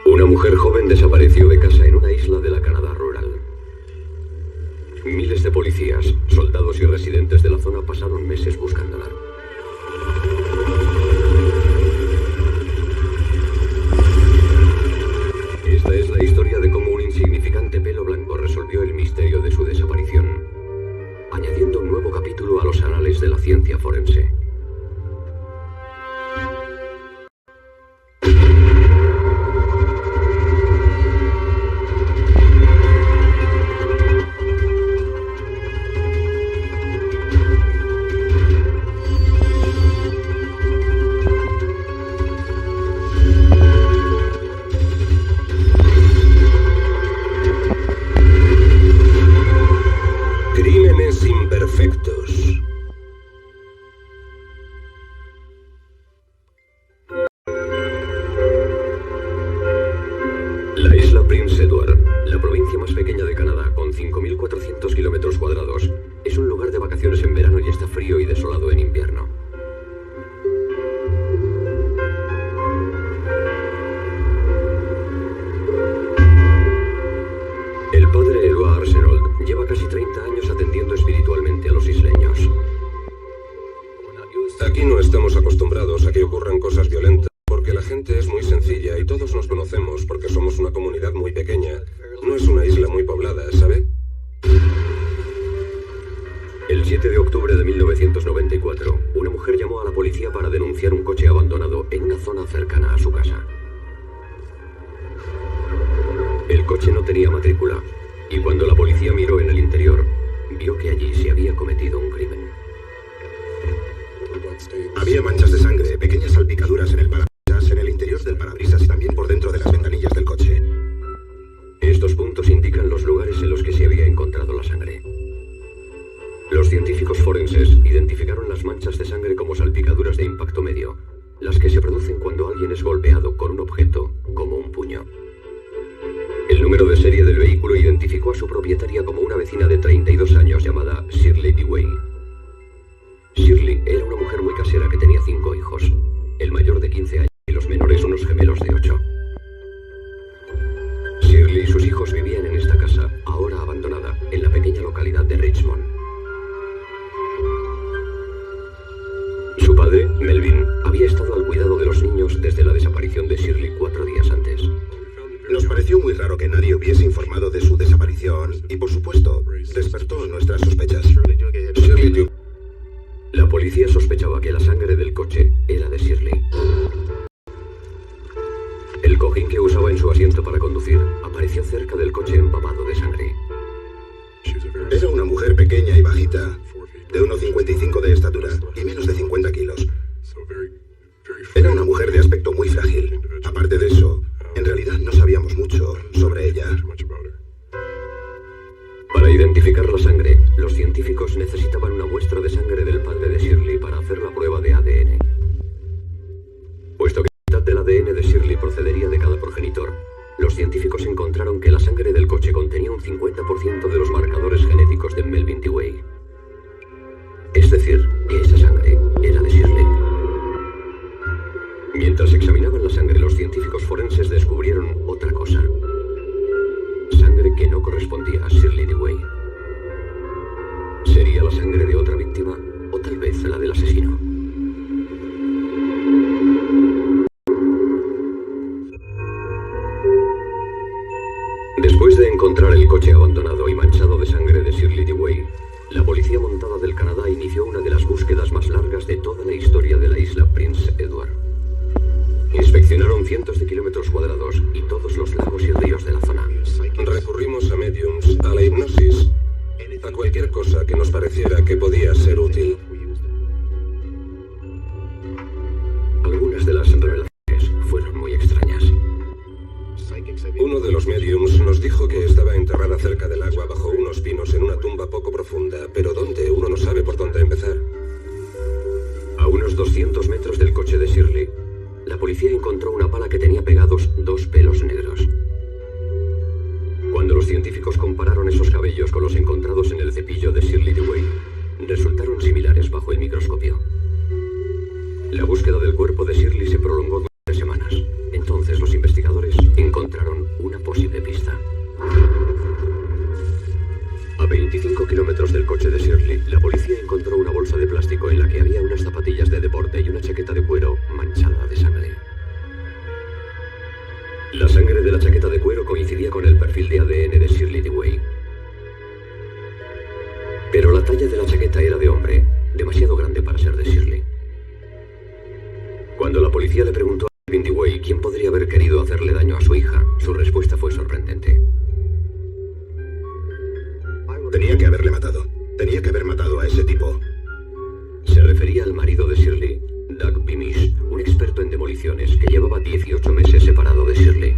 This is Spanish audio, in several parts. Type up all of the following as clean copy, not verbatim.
Una mujer joven desapareció de casa en una isla de la Canadá rural. Miles de policías, soldados y residentes de la zona pasaron meses buscándola. Esta es la historia de cómo un insignificante pelo blanco resolvió el misterio de su desaparición, añadiendo un nuevo capítulo a los anales de la ciencia forense. Crímenes imperfectos. La isla Prince Edward, la provincia más pequeña de Canadá, con 5.400 kilómetros cuadrados, es un lugar de vacaciones en verano y está frío y desolado en invierno. El padre Eloi Arsenault lleva casi 30 años atendiendo espiritualmente a los isleños. Aquí no estamos acostumbrados a que ocurran cosas violentas porque la gente es muy sencilla y todos nos conocemos porque somos una comunidad muy pequeña. No es una isla muy poblada, ¿sabe? El 7 de octubre de 1994, una mujer llamó a la policía para denunciar un coche abandonado en una zona cercana a su casa. El coche no tenía matrícula, y cuando la policía miró en el interior, vio que allí se había cometido un crimen. Había manchas de sangre, pequeñas salpicaduras en el parabrisas, en el interior del parabrisas y también por dentro de las ventanillas del coche. Estos puntos indican los lugares en los que se había encontrado la sangre. Los científicos forenses identificaron las manchas de sangre como salpicaduras de impacto medio, las que se producen cuando alguien es golpeado con un objeto, como un puño. El número de serie del vehículo identificó a su propietaria como una vecina de 32 años llamada Shirley Dewey. Shirley era una mujer muy casera que tenía 5 hijos, el mayor de 15 años y los menores unos gemelos de 8. Shirley y sus hijos vivían en esta casa, ahora abandonada, en la pequeña localidad de Richmond. Su padre, Melvin, había estado al cuidado de los niños desde la desaparición de Shirley 4 días antes. Nos pareció muy raro que nadie hubiese informado de su desaparición y, por supuesto, despertó nuestras sospechas. La policía sospechaba que la sangre del coche era de Shirley. El cojín que usaba en su asiento para conducir apareció cerca del coche empapado de sangre. Era una mujer pequeña y bajita, de 1,55 de estatura y menos de 50 kilos. Era una mujer de aspecto muy frágil. Aparte de eso, en realidad no sabíamos mucho sobre ella. Para identificar la sangre, los científicos necesitaban una muestra de sangre del padre de Shirley para hacer la prueba de ADN. Puesto que la mitad del ADN de Shirley procedería de cada progenitor, los científicos encontraron que la sangre del coche contenía un 50% de los marcadores genéticos de Melvin Dewey. Es decir, que esa sangre era de Shirley. Mientras examinaban la sangre, los científicos forenses descubrieron otra cosa. Sangre que no correspondía a Shirley Dewey. ¿Sería la sangre de otra víctima o tal vez la del asesino? Después de encontrar el coche abandonado y manchado de sangre de Shirley Dewey, la Policía Montada del Canadá inició una de las búsquedas más largas de toda la historia de la isla Prince Edward. Inspeccionaron cientos de kilómetros cuadrados y todos los lagos y ríos de la zona. Recurrimos a mediums, a la hipnosis, a cualquier cosa que nos pareciera que podía ser útil. Algunas de las revelaciones fueron muy extrañas. Uno de los mediums nos dijo que estaba enterrada cerca del agua bajo unos pinos en una tumba poco profunda, pero ¿dónde? Uno no sabe por dónde empezar. A unos 200 metros del coche de Shirley, la policía encontró una pala que tenía pegados 2 pelos negros. Cuando los científicos compararon esos cabellos con los encontrados en el cepillo de Shirley Dewey, resultaron similares bajo el microscopio. La búsqueda del cuerpo de Shirley se prolongó durante escote y una chaqueta de cuero manchada de sangre. La sangre de la chaqueta de cuero coincidía con el perfil de ADN de Shirley Dewey. Pero la talla de la chaqueta era de hombre, demasiado grande para ser de Shirley. Cuando la policía le preguntó a Alvin Dewey quién podría haber querido hacerle daño a su hija, su respuesta fue sorprendente. Tenía que haberle matado. Tenía que haber matado a ese tipo. Se refería al marido de Shirley, Doug Beamish, un experto en demoliciones que llevaba 18 meses separado de Shirley.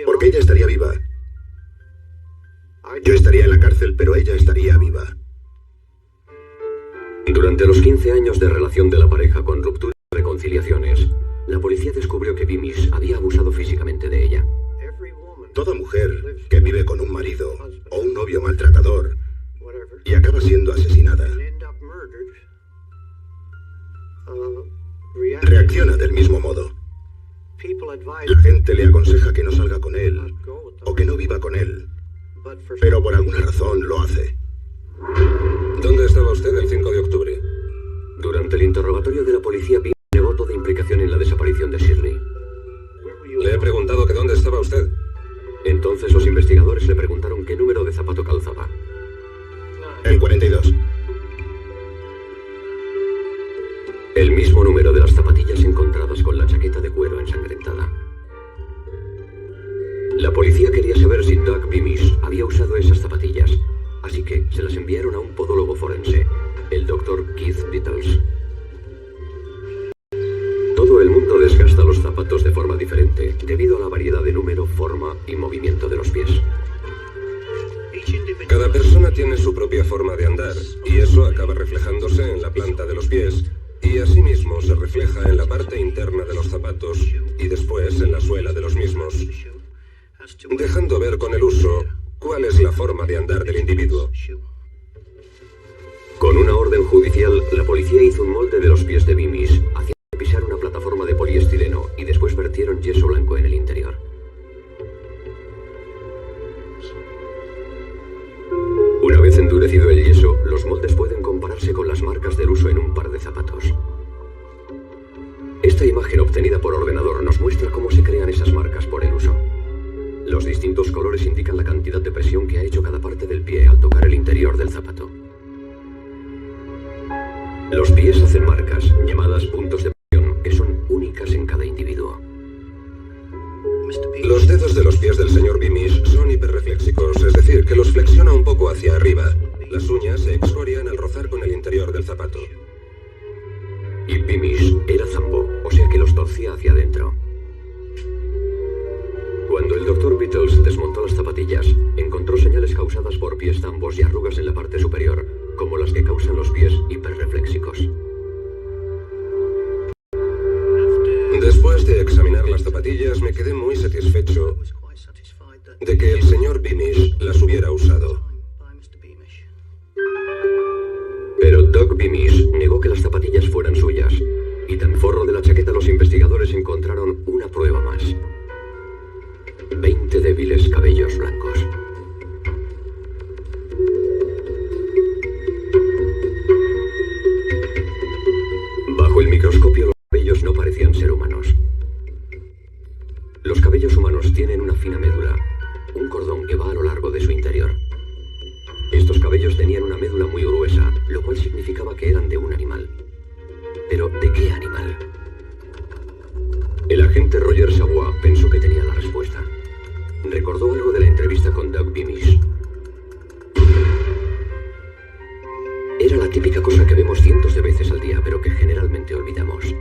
Porque ella estaría viva. Yo estaría en la cárcel, pero ella estaría viva. Durante los 15 años de relación de la pareja con rupturas y reconciliaciones, la policía descubrió que Beamish había abusado físicamente de ella. Toda mujer que vive con un marido o un novio maltratador y acaba siendo asesinada reacciona del mismo modo. La gente le aconseja que no salga con él o que no viva con él, pero por alguna razón lo hace. ¿Dónde estaba usted el 5 de octubre? Durante el interrogatorio de la policía, Beamish negó toda implicación en la desaparición de Shirley. Le he preguntado que dónde estaba usted. Entonces los investigadores le preguntaron qué número de zapato calzaba. El 42. El mismo número de las zapatillas encontradas con la chaqueta de cuero ensangrentada. La policía quería saber si Doug Beamish había usado esas zapatillas, así que se las enviaron a un podólogo forense, el Dr. Keith Beatles. Todo el mundo desgasta los zapatos de forma diferente, debido a la variedad de número, forma y movimiento de los pies. Cada persona tiene su propia forma de andar, y eso acaba reflejándose en la planta de los pies, y asimismo se refleja en la parte interna de los zapatos, y después en la suela de los mismos, dejando ver con el uso cuál es la forma de andar del individuo. Con una orden judicial, la policía hizo un molde de los pies de Beamish, haciendo pisar una plataforma de poliestireno y después vertieron yeso blanco en el interior. Una vez endurecido el yeso, los moldes pueden compararse con las marcas del uso en un par de zapatos. Esta imagen obtenida por ordenador nos muestra cómo se crean esas marcas por el uso. Los distintos colores indican la cantidad de presión que ha hecho cada parte del pie al tocar el interior del zapato. Los pies hacen marcas, llamadas puntos de presión, que son únicas en cada individuo. Los dedos de los pies del señor Beamish son hiperreflexivos, es decir, que los flexiona un poco hacia arriba. Las uñas se excorian al rozar con el interior del zapato. Y Beamish era zambo, o sea que los torcía hacia adentro. Cuando el Dr. Beatles desmontó las zapatillas, encontró señales causadas por pies zambos y arrugas en la parte superior, como las que causan los pies hiperreflexivos. Después de examinar las zapatillas, me quedé muy satisfecho de que el señor Beamish las hubiera usado. Pero Doug Beamish negó que las zapatillas fueran suyas, y tan forro de la chaqueta los investigadores encontraron una prueba más. 20 débiles cabellos blancos. Bajo el microscopio, los cabellos no parecían ser humanos. Los cabellos humanos tienen una fina médula, un cordón que va a lo largo de su interior. Estos cabellos tenían una médula muy gruesa, lo cual significaba que eran de un animal. ¿Pero de qué animal? El agente Roger Savoy pensó que tenía la respuesta. Recordó algo de la entrevista con Doug Beamish. Era la típica cosa que vemos cientos de veces al día, pero que generalmente olvidamos.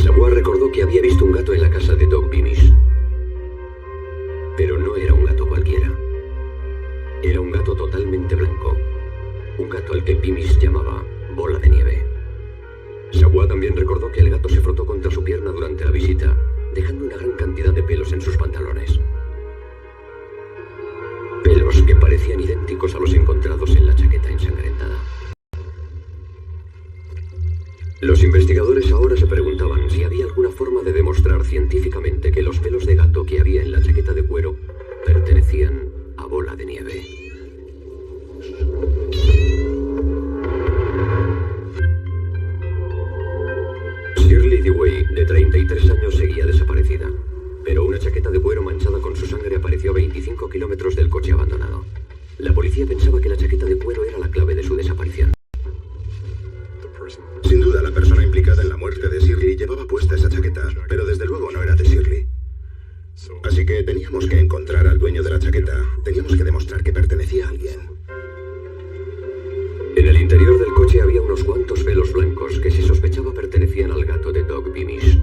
Savoy recordó que había visto un gato en la casa de Doug Beamish. Pero no era un gato cualquiera. Era un gato totalmente blanco. Un gato al que Beamish llamaba Bola de Nieve. Savoy también recordó que el gato se frotó contra su pierna durante la visita, dejando una gran cantidad de pelos en sus pantalones. Pelos que parecían idénticos a los encontrados en la chaqueta ensangrentada. Los investigadores ahora se preguntaban si había alguna forma de demostrar científicamente que los pelos de gato que había en la chaqueta de cuero pertenecían a Bola de Nieve. 25 kilómetros del coche abandonado. La policía pensaba que la chaqueta de cuero era la clave de su desaparición. Sin duda, la persona implicada en la muerte de Shirley llevaba puesta esa chaqueta, pero desde luego no era de Shirley. Así que teníamos que encontrar al dueño de la chaqueta. Teníamos que demostrar que pertenecía a alguien. En el interior del coche había unos cuantos velos blancos que se sospechaba pertenecían al gato de Doug Beamish.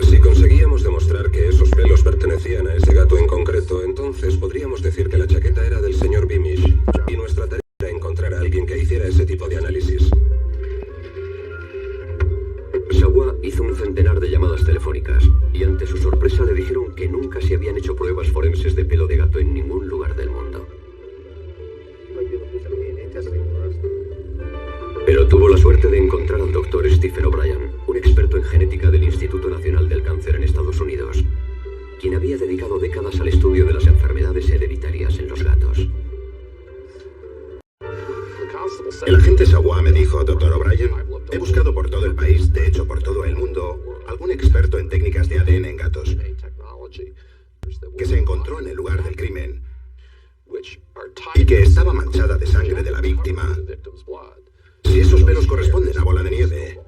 Si conseguíamos demostrar que esos pelos pertenecían a ese gato en concreto, entonces podríamos decir que la chaqueta era del señor Beamish, y nuestra tarea era encontrar a alguien que hiciera ese tipo de análisis. Savoy hizo un centenar de llamadas telefónicas, y ante su sorpresa le dijeron que nunca se habían hecho pruebas forenses de pelo de gato en ningún lugar del mundo. Pero tuvo la suerte de encontrar al doctor Stephen O'Brien, un experto en genética del Instituto Nacional del Cáncer en Estados Unidos, quien había dedicado décadas al estudio de las enfermedades hereditarias en los gatos. El agente Savoy me dijo, Dr. O'Brien, he buscado por todo el país, de hecho por todo el mundo, algún experto en técnicas de ADN en gatos, que se encontró en el lugar del crimen y que estaba manchada de sangre de la víctima. Si esos pelos corresponden a Bola de Nieve.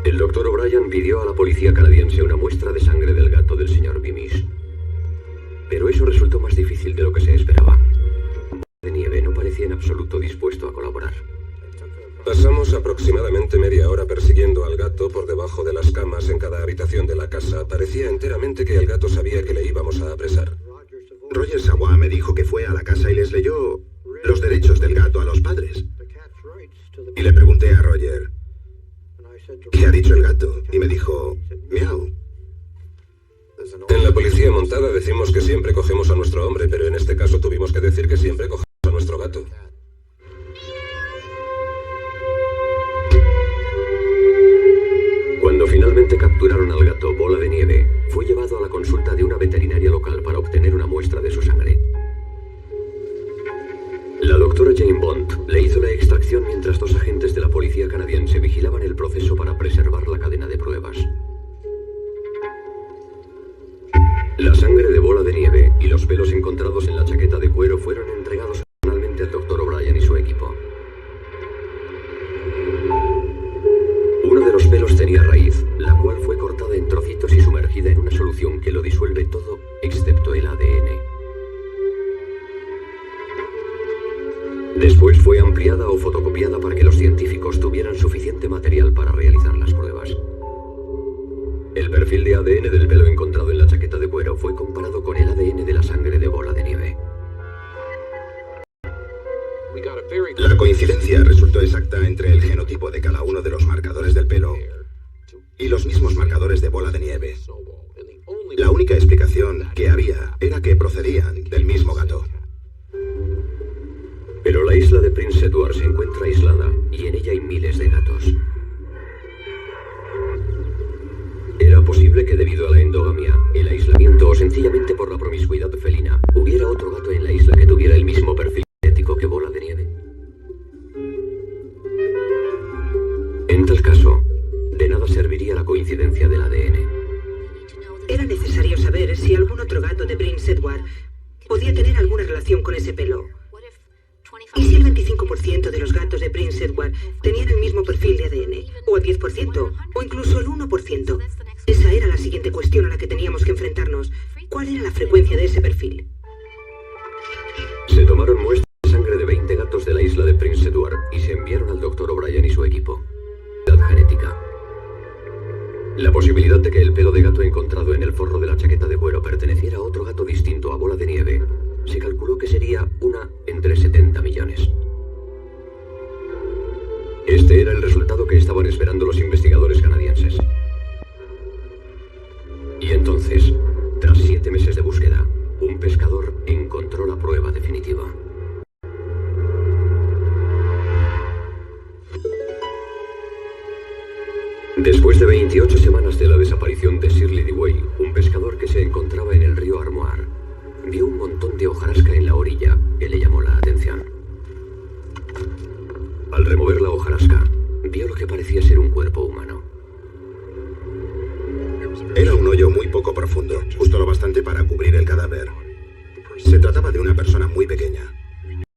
El doctor O'Brien pidió a la policía canadiense una muestra de sangre del gato del señor Beamish. Pero eso resultó más difícil de lo que se esperaba. Bola de Nieve no parecía en absoluto dispuesto a colaborar. Pasamos aproximadamente media hora persiguiendo al gato por debajo de las camas en cada habitación de la casa. Parecía enteramente que el gato sabía que le íbamos a apresar. Roger Savoy me dijo que fue a la casa y les leyó los derechos del gato a los padres. Y le pregunté a Roger, ¿qué ha dicho el gato? Y me dijo, miau. En la policía montada decimos que siempre cogemos a nuestro hombre, pero en este caso tuvimos que decir que siempre cogemos a nuestro gato. Cuando finalmente capturaron al gato Bola de Nieve, fue llevado a la consulta de una veterinaria local para obtener una muestra de su sangre. La doctora Jane Bond le hizo la extracción mientras dos agentes de la policía canadiense vigilaban el proceso para preservar la cadena de pruebas. La sangre de Bola de Nieve y los pelos encontrados en la chaqueta de cuero fueron entregados personalmente al doctor O'Brien y su equipo. Uno de los pelos tenía raíz, la cual fue cortada en trocitos y sumergida en una solución que lo disuelve todo, excepto el ADN. Después fue ampliada o fotocopiada para que los científicos tuvieran suficiente material para realizar las pruebas. El perfil de ADN del pelo encontrado en la chaqueta de cuero fue comparado con el ADN de la sangre de Bola de Nieve. La coincidencia resultó exacta entre el genotipo de cada uno de los marcadores del pelo y los mismos marcadores de Bola de Nieve. La única explicación que había era que procedían del mismo gato. Pero la isla de Prince Edward se encuentra aislada y en ella hay miles de gatos. Era posible que debido a la endogamia, el aislamiento o sencillamente por la promiscuidad felina, hubiera otro gato en la isla que tuviera el mismo perfil genético que Bola de Nieve. En tal caso, de nada serviría la coincidencia del ADN. Era necesario saber si algún otro gato de Prince Edward podía tener alguna relación con ese pelo. ¿Y si el 25% de los gatos de Prince Edward tenían el mismo perfil de ADN? ¿O el 10%? ¿O incluso el 1%? Esa era la siguiente cuestión a la que teníamos que enfrentarnos. ¿Cuál era la frecuencia de ese perfil? Se tomaron muestras de sangre de 20 gatos de la isla de Prince Edward y se enviaron al Dr. O'Brien y su equipo. Genética. La posibilidad de que el pelo de gato encontrado en el forro de la chaqueta de cuero perteneciera a otro gato distinto a Bola de Nieve se calculó que sería una entre 70 millones. Este era el resultado que estaban esperando los investigadores canadienses. Y entonces, tras 7 meses de búsqueda, un pescador encontró la prueba definitiva. Después de 28 semanas de la desaparición de Shirley Dewey, un pescador que se encontraba en el río Armoir vio un montón de hojarasca en la orilla que le llamó la atención. Al remover la hojarasca, vio lo que parecía ser un cuerpo humano. Era un hoyo hoyo muy poco profundo, justo lo bastante para cubrir el cadáver. Se trataba de una persona muy pequeña.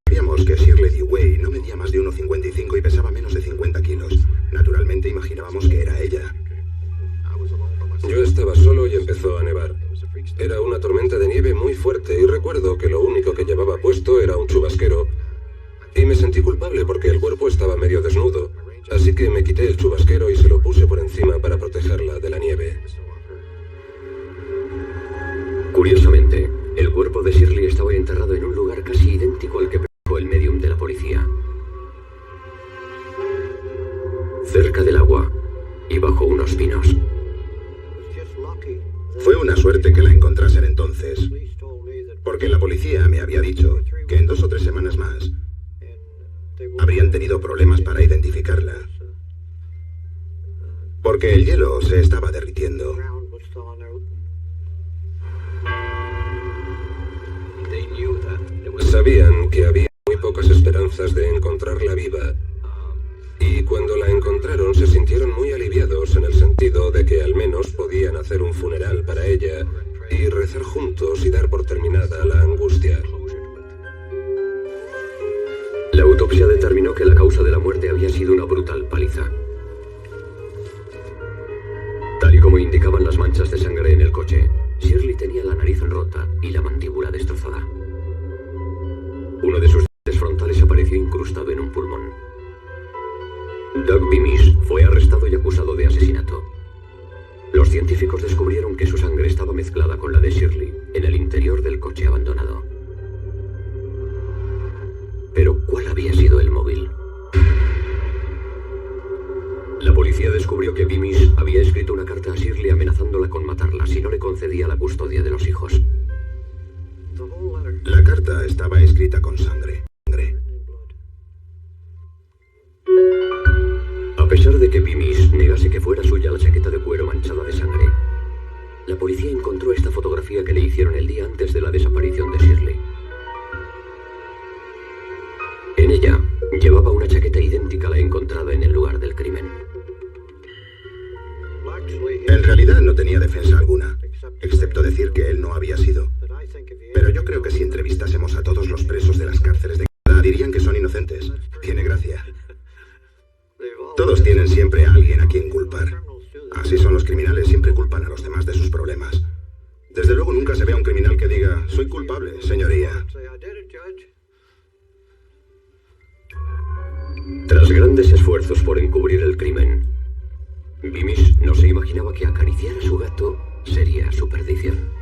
Sabíamos que Shirley Dewey no medía más de 1,55 y pesaba menos de 50 kilos. Naturalmente imaginábamos que era ella. Yo estaba solo y empezó a nevar. Era una tormenta de nieve muy fuerte y recuerdo que lo único que llevaba puesto era un chubasquero. Y me sentí culpable porque el cuerpo estaba medio desnudo. Así que me quité el chubasquero y se lo puse por encima para protegerla de la nieve. Curiosamente, el cuerpo de Shirley estaba enterrado en un lugar casi idéntico al que predicó el medium de la policía. Cerca del agua y bajo unos pinos. Fue una suerte que la encontrasen entonces, porque la policía me había dicho que en 2 o 3 semanas más habrían tenido problemas para identificarla, porque el hielo se estaba derritiendo. Sabían que había muy pocas esperanzas de encontrarla viva. Y cuando la encontraron se sintieron muy aliviados en el sentido de que al menos podían hacer un funeral para ella y rezar juntos y dar por terminada la angustia. La autopsia determinó que la causa de la muerte había sido una brutal paliza. Tal y como indicaban las manchas de sangre en el coche, Shirley tenía la nariz rota y la mandíbula destrozada. Uno de sus dientes frontales apareció incrustado en un pulmón. Doug Beamish fue arrestado y acusado de asesinato. Los científicos descubrieron que su sangre estaba mezclada con la de Shirley en el interior del coche abandonado. Pero, ¿cuál había sido el móvil? La policía descubrió que Beamish había escrito una carta a Shirley amenazándola con matarla si no le concedía la custodia de los hijos. La carta estaba escrita con sangre. A pesar de que Beamish negase que fuera suya la chaqueta de cuero manchada de sangre, la policía encontró esta fotografía que le hicieron el día antes de la desaparición de Shirley. En ella, llevaba una chaqueta idéntica a la encontrada en el lugar del crimen. En realidad no tenía defensa alguna, excepto decir que él no había sido. Pero yo creo que si entrevistásemos a todos los presos de las cárceles de Canadá, dirían que son inocentes. Tiene gracia. Todos tienen siempre a alguien a quien culpar. Así son los criminales, siempre culpan a los demás de sus problemas. Desde luego nunca se ve a un criminal que diga, soy culpable, señoría. Tras grandes esfuerzos por encubrir el crimen, Beamish no se imaginaba que acariciar a su gato sería su perdición.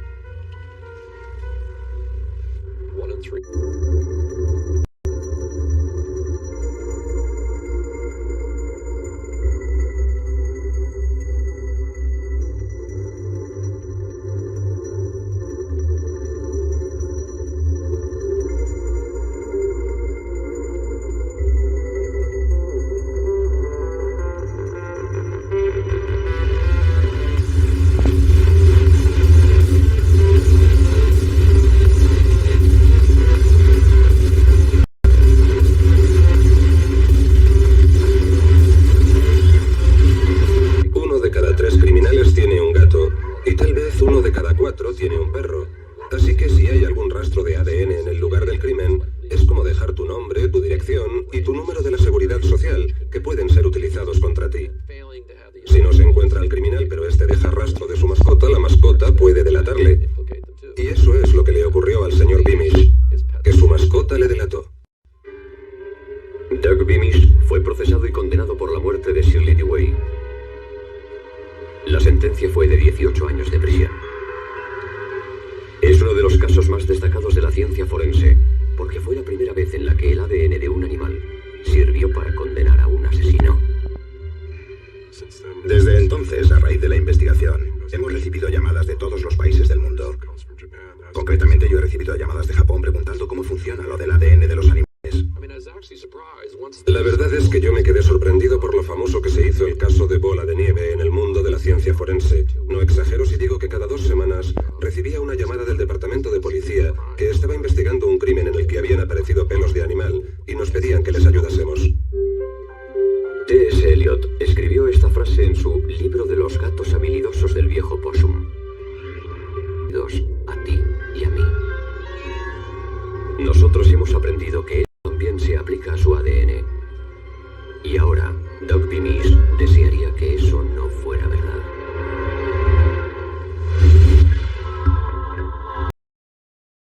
Tiene un perro, así que si hay algún rastro de ADN en el lugar del crimen, es como dejar tu nombre, tu dirección y tu número de la seguridad social, que pueden ser utilizados contra ti. Si no se encuentra al criminal, pero este deja rastro de su mascota, la mascota puede delatarle. Y eso es lo que le ocurrió al señor Beamish, que su mascota le delató. Doug Beamish fue procesado y condenado por la muerte de Shirley Dewey. La sentencia fue de 18 años de prisión. Es uno de los casos más destacados de la ciencia forense, porque fue la primera vez en la que el ADN de un animal sirvió para condenar a un asesino. Desde entonces, a raíz de la investigación, hemos recibido llamadas de todos los países del mundo. Concretamente, yo he recibido llamadas de Japón preguntando cómo funciona lo del ADN de los animales. La verdad es que yo me quedé sorprendido por lo famoso que se hizo el caso de Bola de Nieve en el mundo de la ciencia forense. No exagero si digo que cada 2 semanas recibía una llamada del departamento de policía que estaba investigando un crimen en el que habían aparecido pelos de animal y nos pedían que les ayudásemos. T.S. Eliot escribió esta frase en su Libro de los gatos habilidosos del viejo Possum. nosotros hemos aprendido que también se aplica a su ADN. Y ahora, Doug Beamy